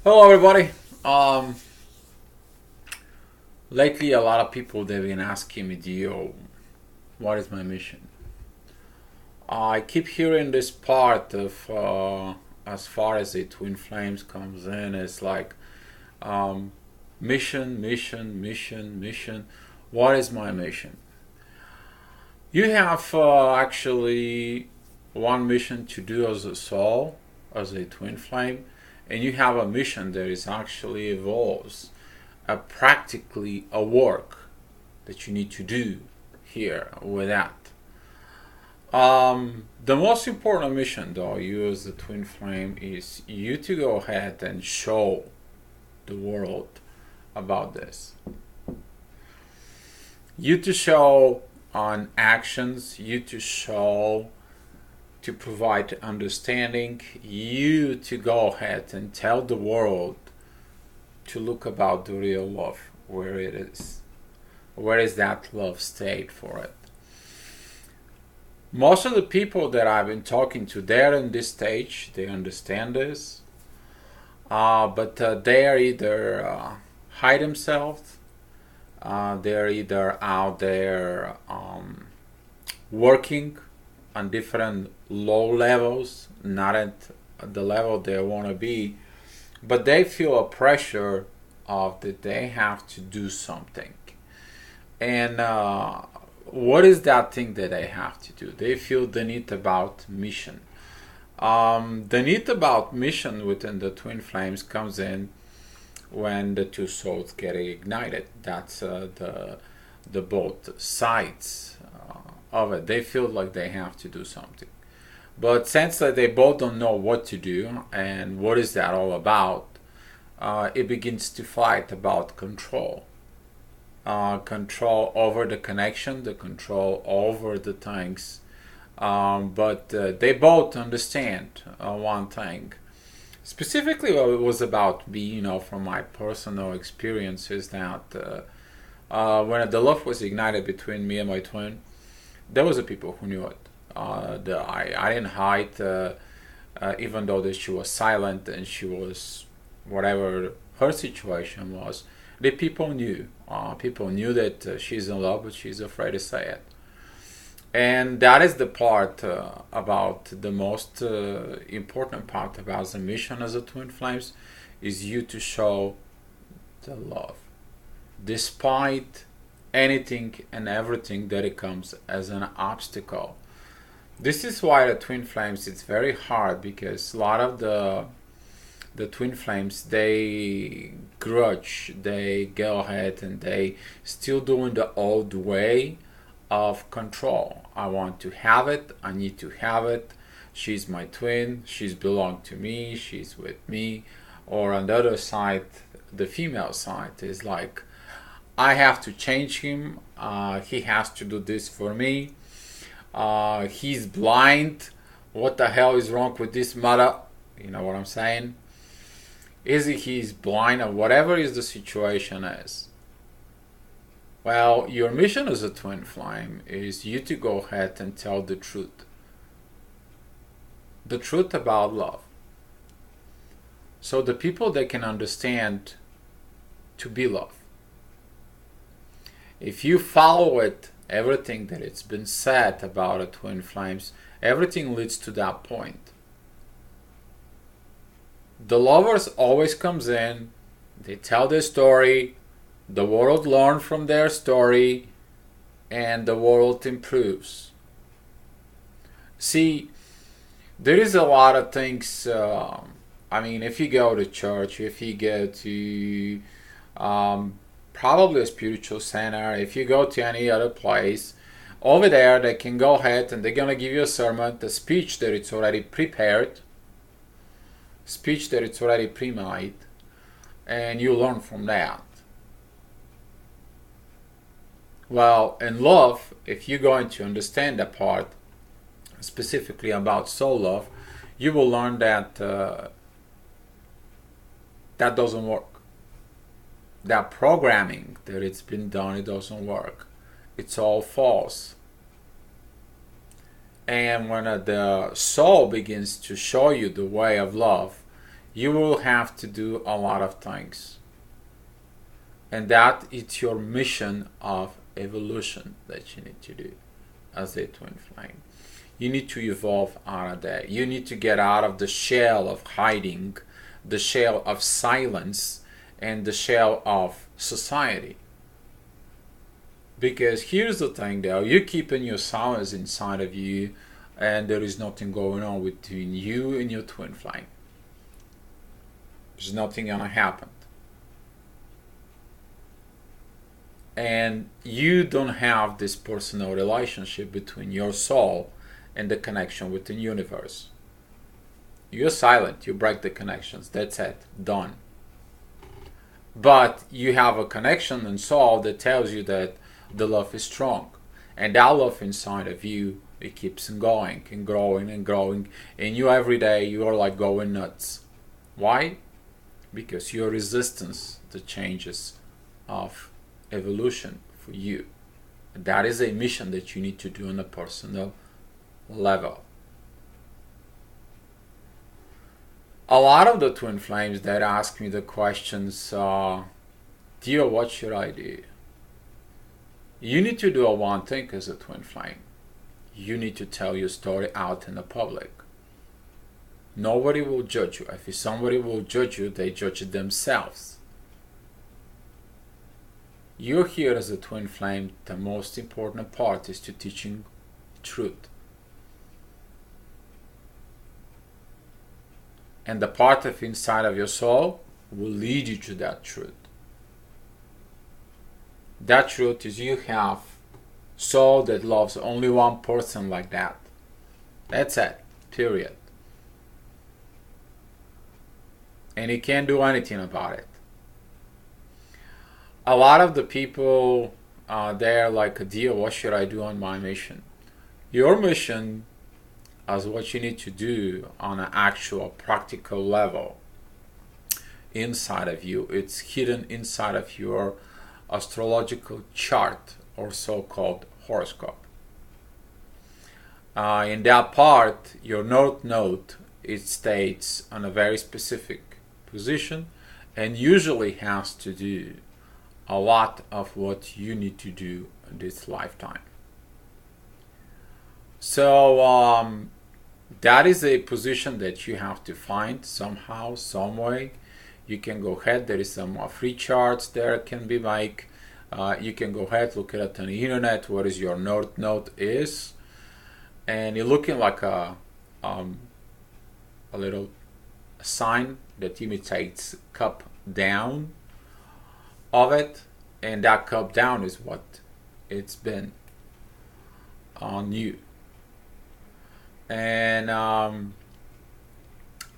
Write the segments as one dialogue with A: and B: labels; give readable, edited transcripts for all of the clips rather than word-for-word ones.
A: Hello, everybody. Um, Lately, a lot of people they've been asking me, "Dio, what is my mission?" I keep hearing this part of, as far as the twin flames comes in, it's like um, mission, mission, mission, mission. What is my mission? You have actually one mission to do as a soul, as a twin flame, and you have a mission that is actually evolves practically a work that you need to do here with that. The most important mission, though, you as the twin flame, is you to go ahead and show the world about this. You to show on actions, you to show to provide understanding, you to go ahead and tell the world to look about the real love, where it is. Where is that love state for it? Most of the people that I've been talking to, they're in this stage, they understand this, but they are either hide themselves, they're either out there working on different low levels, not at the level they want to be, but they feel a pressure of that they have to do something. And what is that thing that they have to do? They feel the need about mission. The need about mission within the twin flames comes in when the two souls get ignited. That's the both sides of it. They feel like they have to do something. But since they both don't know what to do and what is that all about, it begins to fight about control. Control over the connection, the control over the things. But they both understand one thing. Specifically, what it was about me, from my personal experiences, that when the love was ignited between me and my twin, there was a people who knew it. I didn't hide, even though that she was silent and she was whatever her situation was. The people knew. People knew that she's in love, but she's afraid to say it. And that is the part about the most important part about the mission as a twin flames is you to show the love, despite anything and everything that it comes as an obstacle. This is why the twin flames it's very hard because a lot of the twin flames they grudge, they go ahead and they still doing the old way of control. I want to have it, I need to have it. She's my twin, she's belong to me, she's with me. Or on the other side, the female side is like I have to change him, he has to do this for me. He's blind, what the hell is wrong with this mother? You know what I'm saying? Is he's blind or whatever is the situation is? Well, your mission as a twin flame is you to go ahead and tell the truth. The truth about love. So the people that can understand to be love. If you follow it, everything that it's been said about a twin flames, everything leads to that point. The lovers always comes in, they tell their story, the world learns from their story, and the world improves. See, there is a lot of things. If you go to church, if you go to probably a spiritual center, if you go to any other place, over there they can go ahead and they're gonna give you a sermon, the speech that it's already prepared, speech that it's already pre-made, and you learn from that. Well, in love, if you're going to understand that part, specifically about soul love, you will learn that that doesn't work. That programming that it's been done, it doesn't work. It's all false. And when the soul begins to show you the way of love, you will have to do a lot of things. And that is your mission of evolution that you need to do as a twin flame. You need to evolve out of that. You need to get out of the shell of hiding, the shell of silence, and the shell of society. Because here's the thing though, you're keeping your silence inside of you, and there is nothing going on between you and your twin flame. There's nothing gonna happen. And you don't have this personal relationship between your soul and the connection with the universe. You're silent, you break the connections, that's it, done. But you have a connection and soul that tells you that the love is strong. And that love inside of you, it keeps going and growing and growing. And you every day, you are like going nuts. Why? Because your resistance to changes of evolution for you. That is a mission that you need to do on a personal level. A lot of the twin flames that ask me the questions, dear, what should I do? You need to do a one thing as a twin flame. You need to tell your story out in the public. Nobody will judge you. If somebody will judge you, they judge themselves. You're here as a twin flame. The most important part is to teaching truth. And the part of inside of your soul will lead you to that truth. That truth is you have soul that loves only one person like that. That's it. Period. And you can't do anything about it. A lot of the people they're like, dear, what should I do on my mission? Your mission is what you need to do on an actual practical level inside of you. It's hidden inside of your astrological chart or so-called horoscope. In that part, your north node, it states on a very specific position and usually has to do a lot of what you need to do in this lifetime. So that is a position that you have to find somehow, some way. You can go ahead, there is some free charts there can be made. You can go ahead, look at it on the internet, what is your north node is. And you're looking like a little sign that imitates cup down of it, and that cup down is what it's been on you. And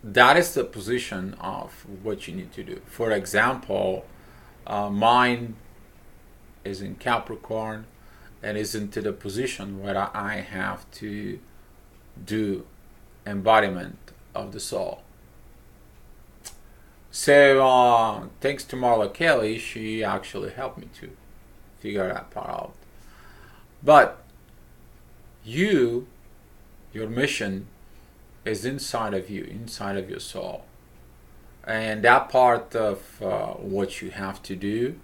A: that is the position of what you need to do. For example, mine is in Capricorn and is into the position where I have to do embodiment of the soul. So thanks to Marla Kelly, she actually helped me to figure that part out. But your mission is inside of you, inside of your soul. And that part of what you have to do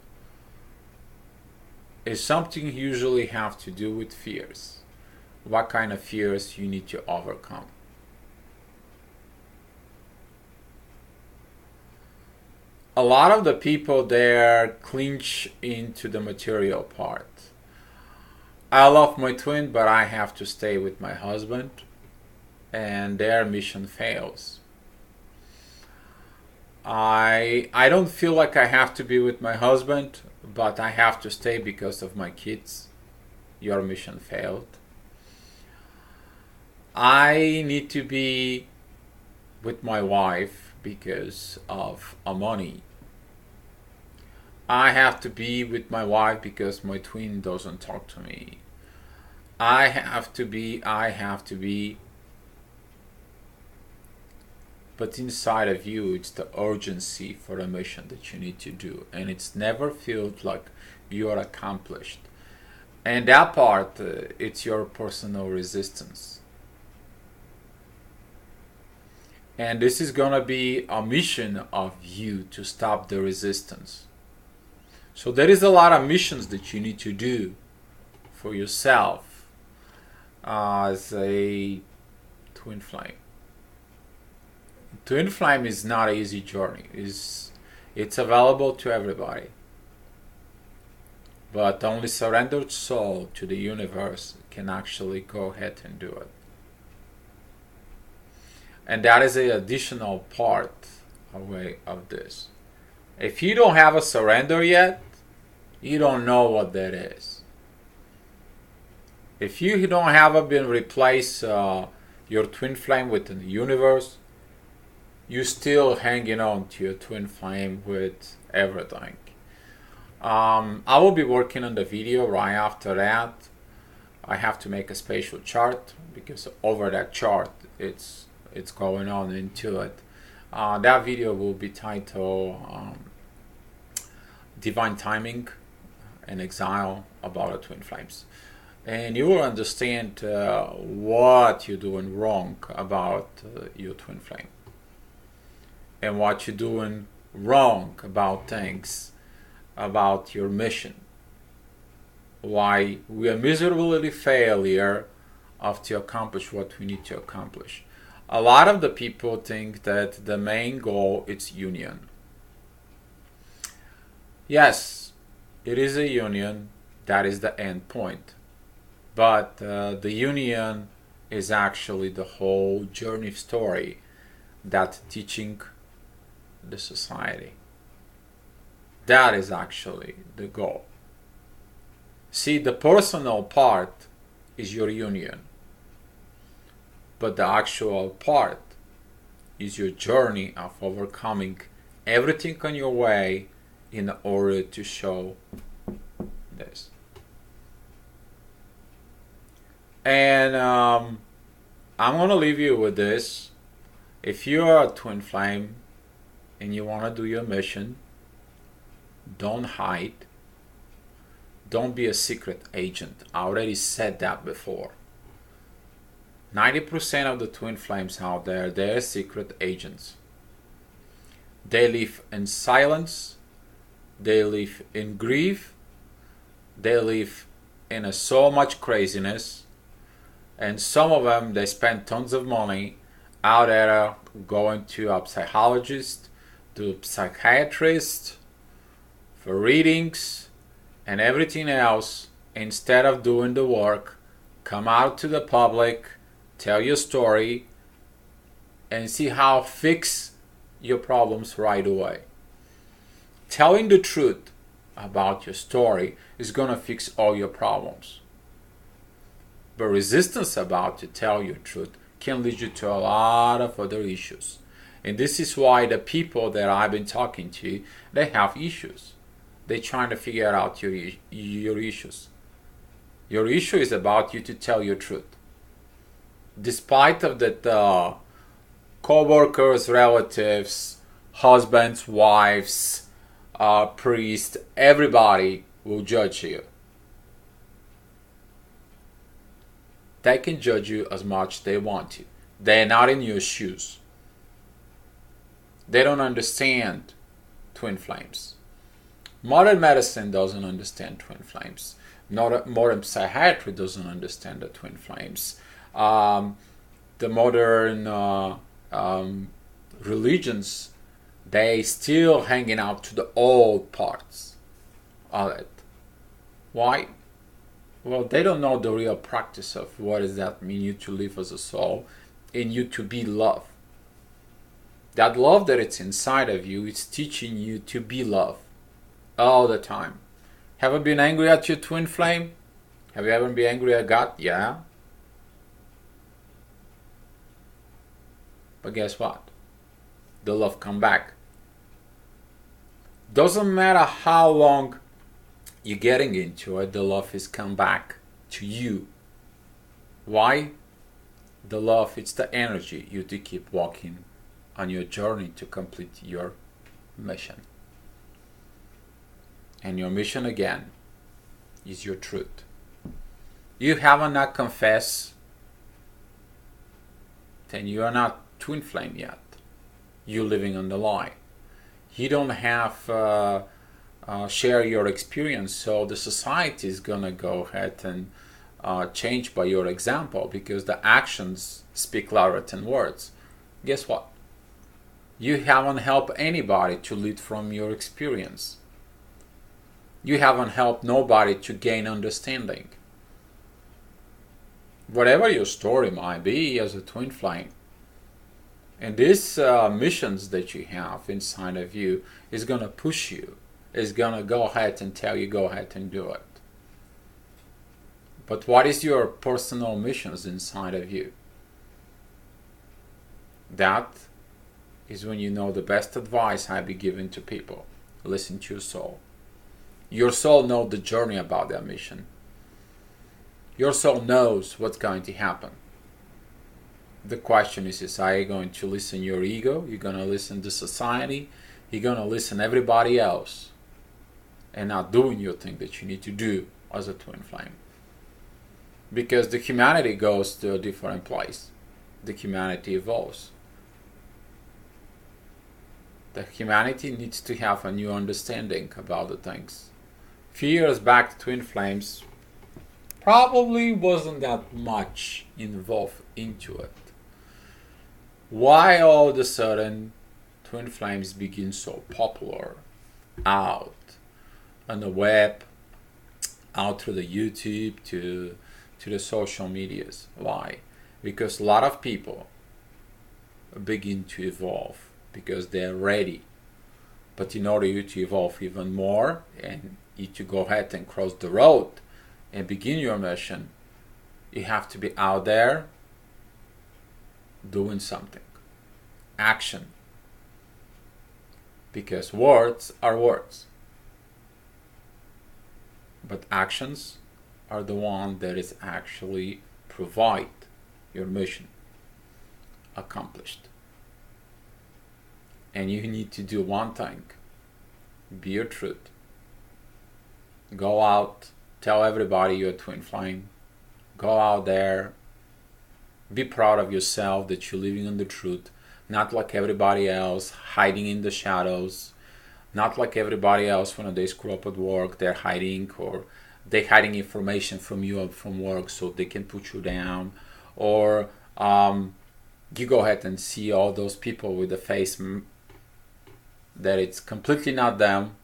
A: is something you usually have to do with fears. What kind of fears you need to overcome. A lot of the people there clinch into the material part. I love my twin, but I have to stay with my husband, and their mission fails. I don't feel like I have to be with my husband, but I have to stay because of my kids. Your mission failed. I need to be with my wife because of money. I have to be with my wife because my twin doesn't talk to me. I have to be. But inside of you, it's the urgency for a mission that you need to do. And it's never felt like you are accomplished. And that part, it's your personal resistance. And this is going to be a mission of you to stop the resistance. So there is a lot of missions that you need to do for yourself as a twin flame. Twin flame is not an easy journey. It's available to everybody. But only surrendered soul to the universe can actually go ahead and do it. And that is an additional part of this. If you don't have a surrender yet, you don't know what that is. If you don't have been replaced your twin flame with the universe, you're still hanging on to your twin flame with everything. I will be working on the video right after that. I have to make a spatial chart because over that chart it's going on into it. That video will be titled Divine Timing and Exile about the twin flames. And you will understand what you're doing wrong about your twin flame. And what you're doing wrong about things, about your mission. Why we are miserably failure of to accomplish what we need to accomplish. A lot of the people think that the main goal is union. Yes, it is a union. That is the end point. But the union is actually the whole journey story that teaching the society. That is actually the goal. See, the personal part is your union. But the actual part is your journey of overcoming everything on your way in order to show this. And I'm going to leave you with this. If you are a twin flame and you want to do your mission, don't hide. Don't be a secret agent. I already said that before. 90% of the twin flames out there, they're secret agents. They live in silence. They live in grief. They live in so much craziness. And some of them, they spend tons of money out there going to a psychologist, to a psychiatrist, for readings, and everything else. Instead of doing the work, come out to the public, tell your story, and see how fix your problems right away. Telling the truth about your story is going to fix all your problems. But resistance about to tell your truth can lead you to a lot of other issues. And this is why the people that I've been talking to, they have issues. They're trying to figure out your issues. Your issue is about you to tell your truth. Despite of that co-workers, relatives, husbands, wives, priests, everybody will judge you. They can judge you as much as they want to. They're not in your shoes. They don't understand twin flames. Modern medicine doesn't understand twin flames. Modern psychiatry doesn't understand the twin flames. The modern religions, they still hanging out to the old parts of it. Why? Well, they don't know the real practice of what does that mean you to live as a soul and you to be love. That love that it's inside of you is teaching you to be love all the time. Have you been angry at your twin flame? Have you ever been angry at God? Yeah. But guess what? The love come back. Doesn't matter how long you're getting into it, the love is come back to you. Why? The love, it's the energy you to keep walking on your journey to complete your mission. And your mission again is your truth. You haven't not confessed, then you are not twin flame yet. you living on the lie. You don't have share your experience, so the society is gonna go ahead and change by your example, because the actions speak louder than words. Guess what? You haven't helped anybody to lead from your experience. You haven't helped nobody to gain understanding. Whatever your story might be as a twin flame, and these missions that you have inside of you is going to push you, is going to go ahead and tell you, go ahead and do it. But what is your personal missions inside of you? That is when you know the best advice I be giving to people. Listen to your soul. Your soul knows the journey about that mission. Your soul knows what's going to happen. The question is are you going to listen your ego? You're going to listen to society? You're going to listen everybody else and not doing your thing that you need to do as a twin flame? Because the humanity goes to a different place. The humanity evolves. The humanity needs to have a new understanding about the things. A few years back, the twin flames probably wasn't that much involved into it. Why all of a sudden twin flames begin so popular out on the web, out through the YouTube to the social medias? Why? Because a lot of people begin to evolve because they're ready. But in order to evolve even more and you to go ahead and cross the road and begin your mission, you have to be out there doing something. Action. Because words are words. But actions are the one that is actually provide your mission accomplished. And you need to do one thing. Be your truth. Go out, tell everybody you're a twin flame. Go out there, be proud of yourself that you're living in the truth, not like everybody else, hiding in the shadows, not like everybody else when they screw up at work, they're hiding, or they're hiding information from you from work so they can put you down, or you go ahead and see all those people with the face that it's completely not them.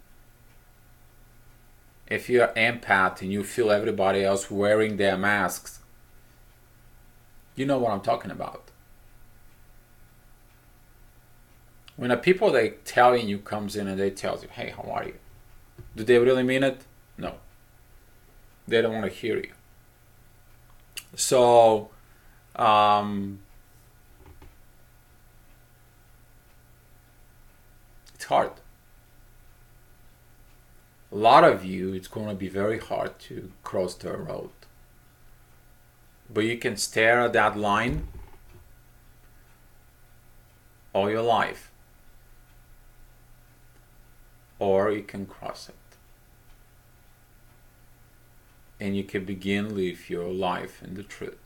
A: If you're an empath and you feel everybody else wearing their masks, you know what I'm talking about. When the people they telling you comes in and they tell you, hey, how are you? Do they really mean it? No. They don't want to hear you. So, it's hard. A lot of you, it's going to be very hard to cross the road. But you can stare at that line all your life. Or you can cross it. And you can begin live your life in the truth.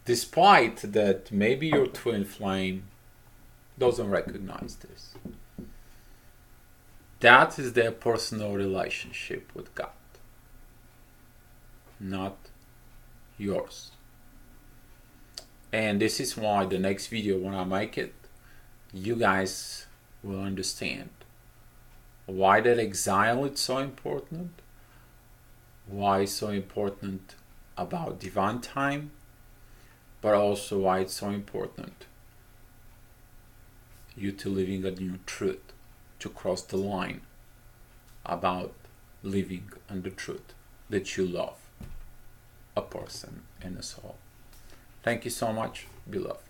A: Despite that maybe your twin flame doesn't recognize this. That is their personal relationship with God, not yours. And this is why the next video, when I make it, you guys will understand why that exile is so important, why it's so important about divine time, but also why it's so important you to living a new truth, to cross the line about living on the truth that you love a person and a soul. Thank you so much, beloved.